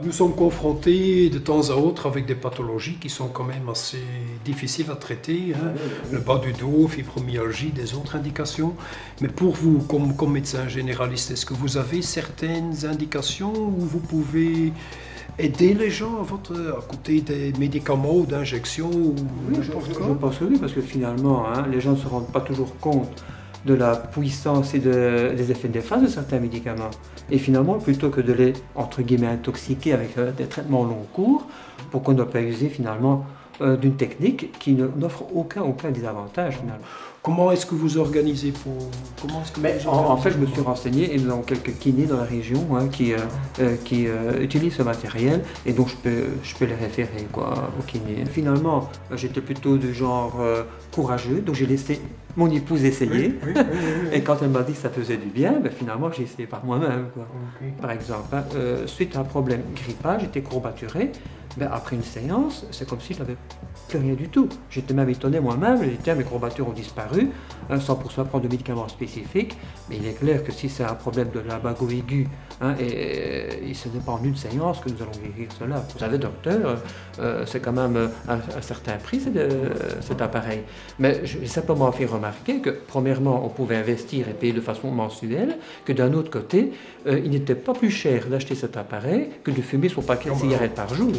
Nous sommes confrontés de temps à autre avec des pathologies qui sont quand même assez difficiles à traiter, hein. Le bas du dos, fibromyalgie, des autres indications. Mais pour vous, comme médecin généraliste, est-ce que vous avez certaines indications où vous pouvez aider les gens à côté des médicaments ou d'injections ou Oui, n'importe je quoi? pense que oui, parce que finalement, hein, les gens ne se rendent pas toujours compte de la puissance et des effets néfastes de certains médicaments. Et finalement, plutôt que de les, entre guillemets, intoxiquer avec des traitements long cours, pourquoi ne pas user finalement d'une technique qui n'offre aucun désavantage finalement. Comment est-ce que vous organisez comment est-ce que Mais vous en fait, organisez je me suis renseigné et nous avons quelques kinés dans la région, hein, qui utilisent ce matériel et donc je peux les référer quoi, aux kinés. Finalement, j'étais plutôt du genre courageux, donc j'ai laissé mon épouse essayer. Et quand elle m'a dit que ça faisait du bien, ben finalement j'ai essayé par moi-même, quoi. Ok. Par exemple, hein, suite à un problème grippal, j'étais courbaturé. Ben, après une séance, c'est comme si je n'avais plus rien du tout. J'étais même étonné moi-même, j'ai dit tiens, mes courbatures ont disparu, hein, sans pour ça prendre de médicaments spécifiques. Mais il est clair que si c'est un problème de lumbago aigu, hein, et ce n'est pas en une séance que nous allons guérir cela. Vous savez, docteur, c'est quand même un certain prix cet appareil. Mais j'ai simplement fait remarquer que, premièrement, on pouvait investir et payer de façon mensuelle, que d'un autre côté, il n'était pas plus cher d'acheter cet appareil que de fumer son paquet de cigarettes par jour.